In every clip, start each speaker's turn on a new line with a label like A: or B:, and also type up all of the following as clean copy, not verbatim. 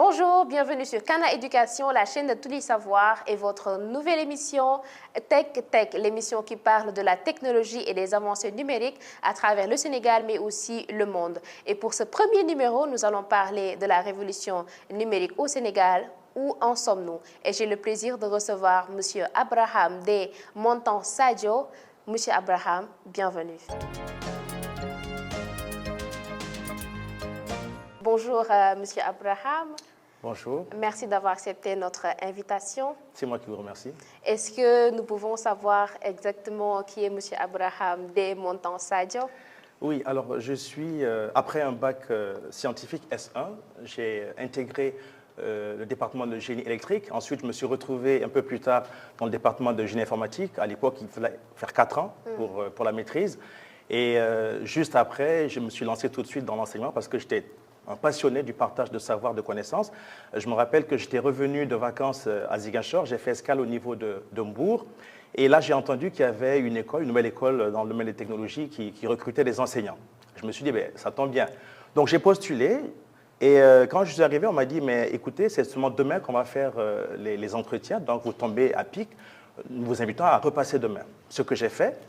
A: Bonjour, bienvenue sur Kana Éducation, la chaîne de tous les savoirs et votre nouvelle émission Tech Tech, l'émission qui parle de la technologie et des avancées numériques à travers le Sénégal mais aussi le monde. Et pour ce premier numéro, nous allons parler de la révolution numérique au Sénégal. Où en sommes-nous? Et j'ai le plaisir de recevoir M. Abraham de Montan Sadio. M. Abraham, bienvenue. Bonjour, M. Abraham.
B: Bonjour.
A: Merci d'avoir accepté notre invitation.
B: C'est moi qui vous remercie.
A: Est-ce que nous pouvons savoir exactement qui est M. Abraham de Montan Sadio?
B: Oui, alors je suis, après un bac scientifique S1, j'ai intégré le département de génie électrique. Ensuite, je me suis retrouvé un peu plus tard dans le département de génie informatique. À l'époque, il fallait faire 4 ans pour la maîtrise. Et juste après, je me suis lancé tout de suite dans l'enseignement parce que j'étais un passionné du partage de savoir, de connaissances. Je me rappelle que j'étais revenu de vacances à Ziguinchor, j'ai fait escale au niveau de Mbour, et là j'ai entendu qu'il y avait une école, une nouvelle école dans le domaine des technologies qui recrutait des enseignants. Je me suis dit, ben, ça tombe bien. Donc j'ai postulé, et quand je suis arrivé, on m'a dit, mais écoutez, c'est seulement demain qu'on va faire les entretiens, donc vous tombez à pic, nous vous invitons à repasser demain. Ce que j'ai fait,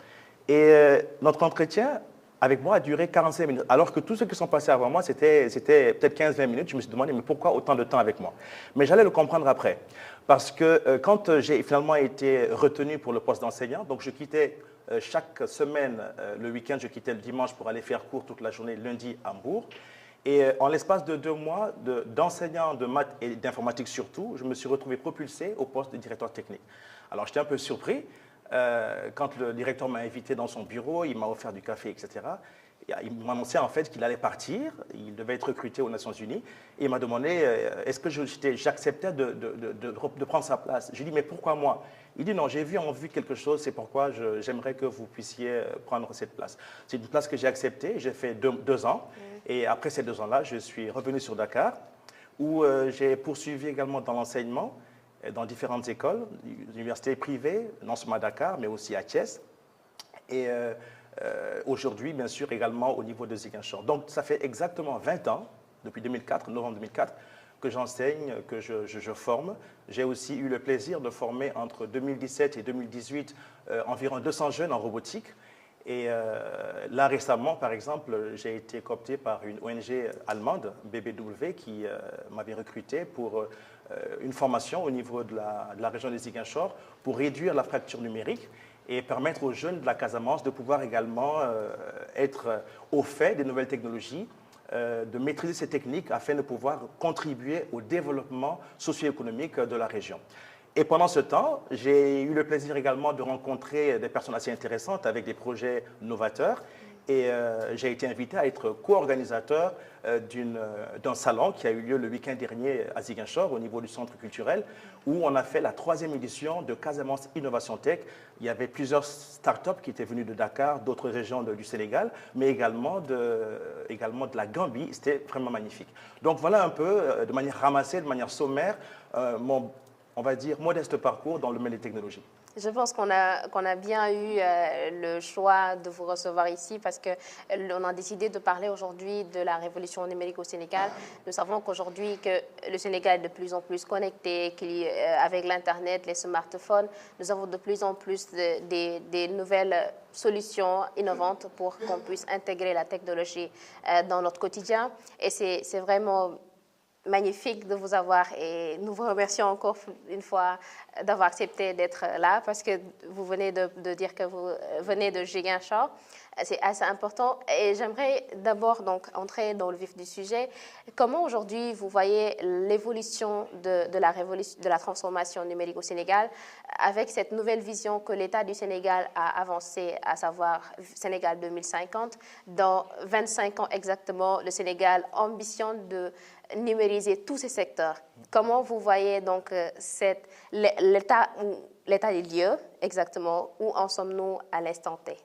B: et notre entretien avec moi a duré 45 minutes, alors que tous ceux qui sont passés avant moi, c'était peut-être 15-20 minutes. Je me suis demandé, mais pourquoi autant de temps avec moi? Mais j'allais le comprendre après. Parce que quand j'ai finalement été retenu pour le poste d'enseignant, donc je quittais chaque semaine, le week-end, je quittais le dimanche pour aller faire cours toute la journée, lundi à Hambourg. Et en l'espace de 2 mois d'enseignant de maths et d'informatique surtout, je me suis retrouvé propulsé au poste de directeur technique. Alors j'étais un peu surpris. Quand le directeur m'a invité dans son bureau, il m'a offert du café, etc. Il m'a annoncé en fait qu'il allait partir, il devait être recruté aux Nations Unies, et il m'a demandé est-ce que j'acceptais de prendre sa place. J'ai dit mais pourquoi moi? Il dit non, j'ai vu en vue quelque chose, c'est pourquoi j'aimerais que vous puissiez prendre cette place. C'est une place que j'ai acceptée, j'ai fait 2 ans, et après ces 2 ans-là, je suis revenu sur Dakar, où j'ai poursuivi également dans l'enseignement, dans différentes écoles, universités privées, non seulement à Dakar, mais aussi à Thiès. Et aujourd'hui, bien sûr, également au niveau de Ziguinchor. Donc, ça fait exactement 20 ans, depuis 2004, novembre 2004, que j'enseigne, que je forme. J'ai aussi eu le plaisir de former entre 2017 et 2018 environ 200 jeunes en robotique. Et là, récemment, par exemple, j'ai été coopté par une ONG allemande, BBW, qui m'avait recruté pour une formation au niveau de la région des Ziguinchor pour réduire la fracture numérique et permettre aux jeunes de la Casamance de pouvoir également être au fait des nouvelles technologies, de maîtriser ces techniques afin de pouvoir contribuer au développement socio-économique de la région. Et pendant ce temps, j'ai eu le plaisir également de rencontrer des personnes assez intéressantes avec des projets novateurs. Et j'ai été invité à être co-organisateur d'un salon qui a eu lieu le week-end dernier à Ziguinchor, au niveau du centre culturel, où on a fait la 3e édition de Casamance Innovation Tech. Il y avait plusieurs startups qui étaient venues de Dakar, d'autres régions du Sénégal, mais également de la Gambie. C'était vraiment magnifique. Donc voilà un peu, de manière ramassée, de manière sommaire, on va dire, modeste parcours dans le domaine des technologies.
A: Je pense qu'on a bien eu le choix de vous recevoir ici parce qu'on a décidé de parler aujourd'hui de la révolution numérique au Sénégal. Nous savons qu'aujourd'hui, que le Sénégal est de plus en plus connecté, avec l'Internet, les smartphones, nous avons de plus en plus des nouvelles solutions innovantes pour qu'on puisse intégrer la technologie dans notre quotidien. Et c'est vraiment magnifique de vous avoir et nous vous remercions encore une fois d'avoir accepté d'être là parce que vous venez de dire que vous venez de Ziguinchor. C'est assez important et j'aimerais d'abord donc entrer dans le vif du sujet. Comment aujourd'hui vous voyez l'évolution de la transformation numérique au Sénégal avec cette nouvelle vision que l'État du Sénégal a avancée, à savoir Sénégal 2050. Dans 25 ans exactement, le Sénégal ambitionne de numériser tous ces secteurs. Comment vous voyez donc l'état des lieux exactement, où en sommes-nous à l'instant T?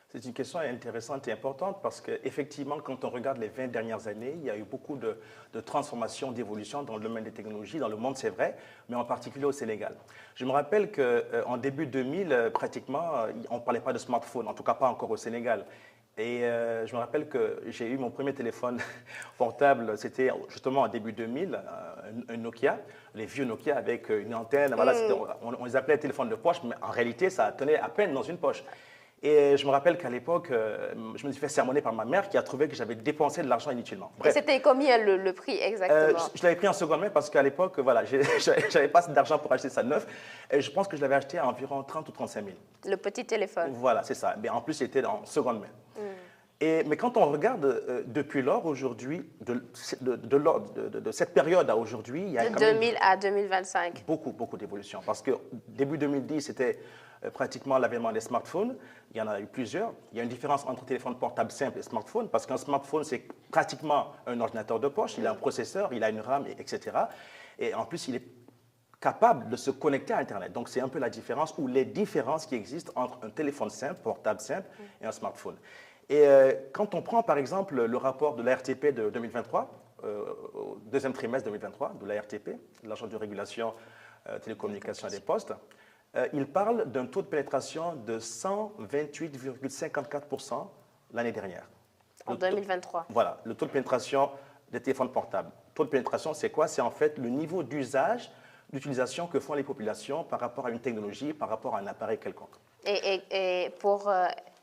B: C'est une question intéressante et importante parce qu'effectivement, quand on regarde les 20 dernières années, il y a eu beaucoup de transformations, d'évolutions dans le domaine des technologies, dans le monde, c'est vrai, mais en particulier au Sénégal. Je me rappelle qu'en début 2000, pratiquement, on ne parlait pas de smartphone, en tout cas pas encore au Sénégal. Et je me rappelle que j'ai eu mon premier téléphone portable, c'était justement en début 2000, un Nokia, les vieux Nokia avec une antenne. Voilà, on les appelait téléphones de poche, mais en réalité, ça tenait à peine dans une poche. Et je me rappelle qu'à l'époque, je me suis fait sermonner par ma mère qui a trouvé que j'avais dépensé de l'argent inutilement.
A: Bref. Et c'était combien le prix exactement?
B: Je l'avais pris en seconde main parce qu'à l'époque, voilà, j'avais pas assez d'argent pour acheter ça neuf. Et je pense que je l'avais acheté à environ 30 ou 35 000.
A: Le petit téléphone.
B: Voilà, c'est ça. Mais en plus, c'était en seconde main. Mais quand on regarde depuis lors, aujourd'hui, de cette période à aujourd'hui, il y a
A: de 2000 à 2025.
B: Beaucoup d'évolutions. Parce que début 2010, c'était pratiquement l'avènement des smartphones. Il y en a eu plusieurs. Il y a une différence entre téléphone portable simple et smartphone, parce qu'un smartphone, c'est pratiquement un ordinateur de poche. Il a un processeur, il a une RAM, etc. Et en plus, il est capable de se connecter à Internet. Donc, c'est un peu la différence ou les différences qui existent entre un téléphone simple, portable simple, et un smartphone. Et quand on prend, par exemple, le rapport de l'ARTP de 2023, au deuxième trimestre 2023, de l'ARTP, l'Agence de régulation télécommunications et des postes, il parle d'un taux de pénétration de 128,54% l'année dernière.
A: En 2023.
B: Voilà, le taux de pénétration des téléphones portables. Le taux de pénétration, c'est quoi? C'est en fait le niveau d'usage, d'utilisation que font les populations par rapport à une technologie, par rapport à un appareil quelconque.
A: Et pour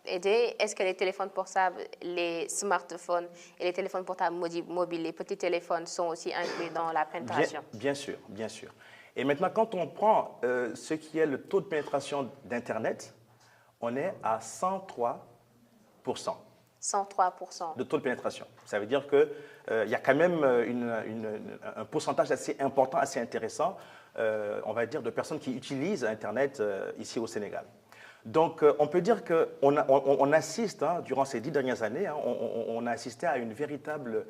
A: aider, est-ce que les téléphones portables, les smartphones et les téléphones portables mobiles, les petits téléphones sont aussi inclus dans la pénétration?
B: Bien sûr, bien sûr. Et maintenant, quand on prend ce qui est le taux de pénétration d'Internet, on est à 103%.
A: 103%.
B: De taux de pénétration. Ça veut dire qu'il y a quand même un pourcentage assez important, assez intéressant, on va dire, de personnes qui utilisent Internet ici au Sénégal. Donc, on peut dire qu'on assiste, durant ces 10 dernières années, on a assisté à une véritable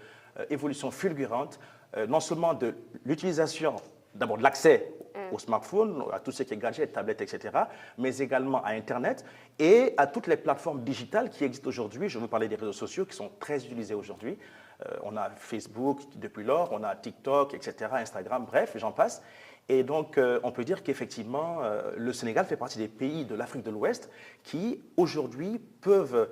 B: évolution fulgurante, non seulement de l'utilisation, d'abord de l'accès aux smartphones, à tout ce qui est gadgets, tablettes, etc., mais également à Internet et à toutes les plateformes digitales qui existent aujourd'hui. Je veux parler des réseaux sociaux qui sont très utilisés aujourd'hui. On a Facebook depuis lors, on a TikTok, etc., Instagram, bref, j'en passe. Et donc, on peut dire qu'effectivement, le Sénégal fait partie des pays de l'Afrique de l'Ouest qui, aujourd'hui, peuvent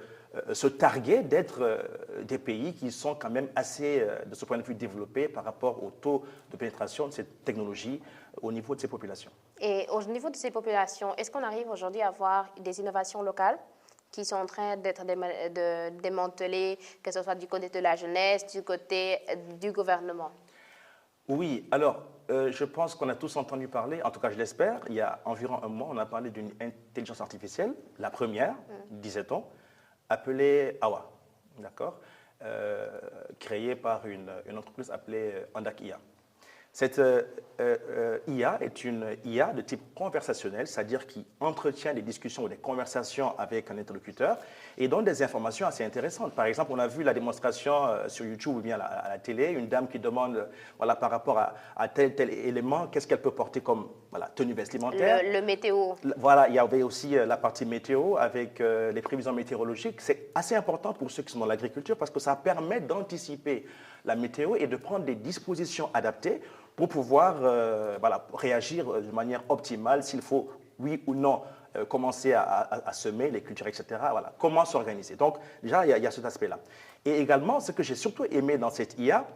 B: se targuer d'être des pays qui sont quand même assez, de ce point de vue, développés par rapport au taux de pénétration de cette technologie au niveau de ces populations.
A: Et au niveau de ces populations, est-ce qu'on arrive aujourd'hui à avoir des innovations locales qui sont en train d'être démantelées, que ce soit du côté de la jeunesse, du côté du gouvernement?
B: Oui, alors, je pense qu'on a tous entendu parler, en tout cas je l'espère, il y a environ un mois, on a parlé d'une intelligence artificielle, la première, disait-on, appelée AWA, d'accord, créée par une entreprise appelée Andak IA. Cette IA est une IA de type conversationnel, c'est-à-dire qui entretient des discussions ou des conversations avec un interlocuteur et donne des informations assez intéressantes. Par exemple, on a vu la démonstration sur YouTube ou bien à la télé, une dame qui demande, voilà, par rapport à tel élément, qu'est-ce qu'elle peut porter comme tenue vestimentaire.
A: Le météo.
B: Voilà, il y avait aussi la partie météo avec les prévisions météorologiques. C'est assez important pour ceux qui sont dans l'agriculture parce que ça permet d'anticiper la météo et de prendre des dispositions adaptées pour pouvoir réagir de manière optimale s'il faut, oui ou non, commencer à semer les cultures, etc. Voilà, comment s'organiser. Donc, déjà, il y a cet aspect-là. Et également, ce que j'ai surtout aimé dans cette IA,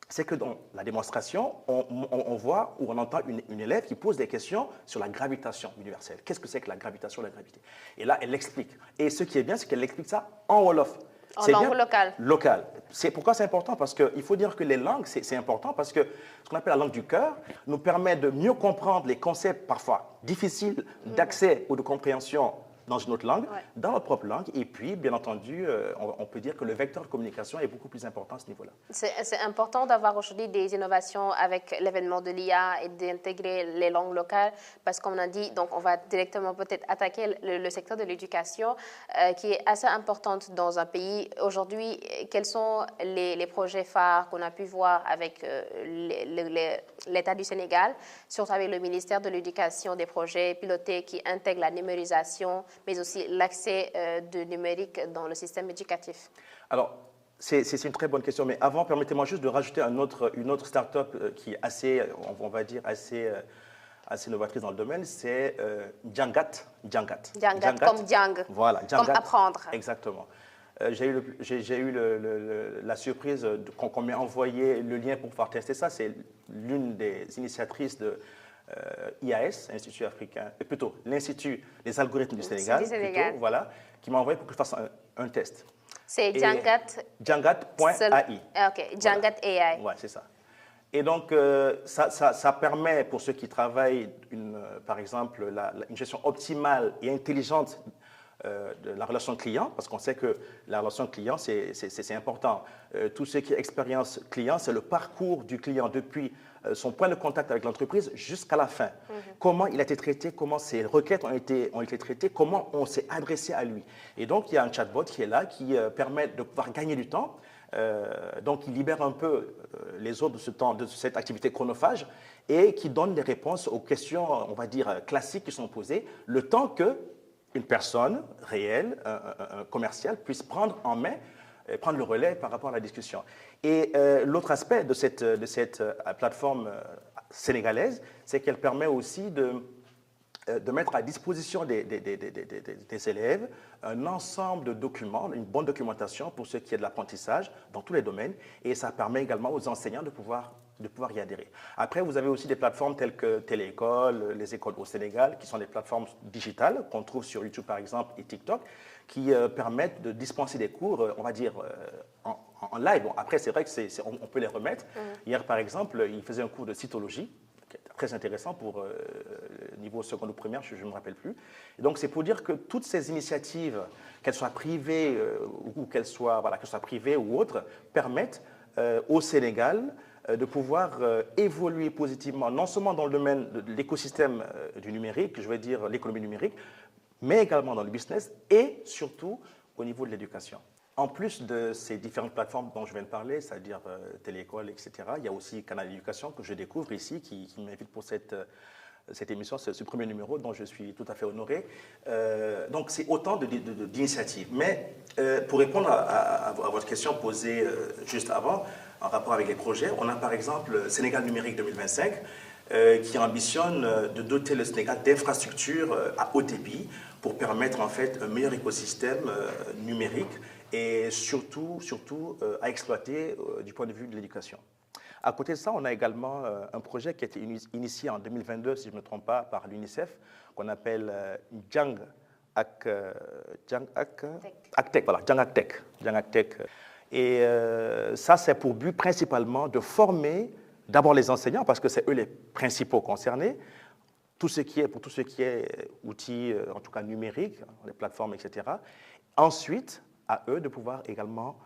B: c'est que dans la démonstration, on voit ou on entend une élève qui pose des questions sur la gravitation universelle. Qu'est-ce que c'est que la gravitation, la gravité? Et là, elle l'explique. Et ce qui est bien, c'est qu'elle explique ça en Wolof.
A: En langue locale.
B: Local. Pourquoi c'est important? Parce qu'il faut dire que les langues, c'est important parce que ce qu'on appelle la langue du cœur nous permet de mieux comprendre les concepts parfois difficiles d'accès ou de compréhension dans une autre langue, dans notre propre langue. Et puis, bien entendu, on peut dire que le vecteur de communication est beaucoup plus important à ce niveau-là.
A: C'est important d'avoir aujourd'hui des innovations avec l'avènement de l'IA et d'intégrer les langues locales parce qu'on a dit, donc on va directement peut-être attaquer le secteur de l'éducation qui est assez importante dans un pays. Aujourd'hui, quels sont les projets phares qu'on a pu voir avec l'État du Sénégal, surtout avec le ministère de l'Éducation, des projets pilotés qui intègrent la numérisation, mais aussi l'accès du numérique dans le système éducatif?
B: Alors, c'est une très bonne question, mais avant, permettez-moi juste de rajouter une autre start-up qui est assez, on va dire, assez novatrice dans le domaine, c'est Djangat.
A: Djangat, comme Djang,
B: voilà, Djangat,
A: comme apprendre.
B: Exactement. J'ai eu la surprise qu'on m'ait envoyé le lien pour pouvoir tester ça. C'est l'une des initiatrices de IAS, Institut africain, plutôt l'Institut des algorithmes du Sénégal, plutôt, voilà, qui m'a envoyé pour que je fasse un test.
A: C'est Djangat.
B: Djangat.ai.
A: OK, Djangat AI.
B: Ouais, c'est ça. Et donc, ça permet, pour ceux qui travaillent, par exemple, une gestion optimale et intelligente de la relation client, parce qu'on sait que la relation client, c'est important. Tout ce qui est expérience client, c'est le parcours du client depuis son point de contact avec l'entreprise jusqu'à la fin. Comment il a été traité, comment ses requêtes ont été traitées, comment on s'est adressé à lui. Et donc, il y a un chatbot qui est là, qui permet de pouvoir gagner du temps. Donc, il libère un peu les autres de ce temps, de cette activité chronophage, et qui donne des réponses aux questions, on va dire, classiques qui sont posées, le temps que une personne réelle, un commercial, puisse prendre en main, prendre le relais par rapport à la discussion. Et l'autre aspect de cette plateforme sénégalaise, c'est qu'elle permet aussi de mettre à disposition des élèves un ensemble de documents, une bonne documentation pour ce qui est de l'apprentissage dans tous les domaines, et ça permet également aux enseignants de pouvoir y adhérer. Après, vous avez aussi des plateformes telles que Téléécole, les écoles au Sénégal, qui sont des plateformes digitales qu'on trouve sur YouTube par exemple et TikTok, qui permettent de dispenser des cours, on va dire, en live. Bon, après, c'est vrai qu'on peut les remettre. Hier, par exemple, il faisait un cours de cytologie, très intéressant pour niveau seconde ou première, je ne me rappelle plus. Et donc, c'est pour dire que toutes ces initiatives, qu'elles soient privées ou qu'elles soient privées ou autres, permettent au Sénégal de pouvoir évoluer positivement, non seulement dans le domaine de l'écosystème du numérique, je veux dire l'économie numérique, mais également dans le business et surtout au niveau de l'éducation. En plus de ces différentes plateformes dont je viens de parler, c'est-à-dire Téléécole, etc., il y a aussi Canal Éducation que je découvre ici, qui m'invite pour cette émission, ce premier numéro dont je suis tout à fait honoré. Donc c'est autant d'initiatives. Mais pour répondre à votre question posée juste avant, en rapport avec les projets, on a par exemple Sénégal numérique 2025, qui ambitionne de doter le Sénégal d'infrastructures à haut débit pour permettre en fait un meilleur écosystème numérique et surtout à exploiter du point de vue de l'éducation. À côté de ça, on a également un projet qui a été initié en 2022, si je ne me trompe pas, par l'UNICEF, qu'on appelle Jang Tech, voilà, Jang Tech. Et ça, c'est pour but principalement de former d'abord les enseignants, parce que c'est eux les principaux concernés, pour tout ce qui est outils, en tout cas numériques, les plateformes, etc. Ensuite, à eux de pouvoir également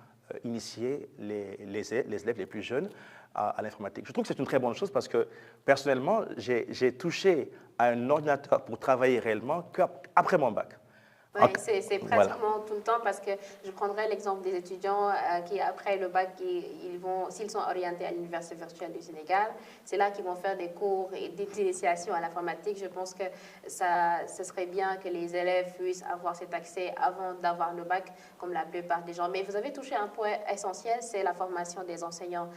B: initier les élèves les plus jeunes à l'informatique. Je trouve que c'est une très bonne chose parce que, personnellement, j'ai touché à un ordinateur pour travailler réellement qu'après mon bac.
A: Oui, c'est pratiquement tout le temps parce que je prendrai l'exemple des étudiants qui, après le bac, s'ils sont orientés à l'Université virtuelle du Sénégal, c'est là qu'ils vont faire des cours et des initiations à l'informatique. Je pense que ce serait bien que les élèves puissent avoir cet accès avant d'avoir le bac, comme la plupart des gens. Mais vous avez touché un point essentiel, c'est la formation des enseignants.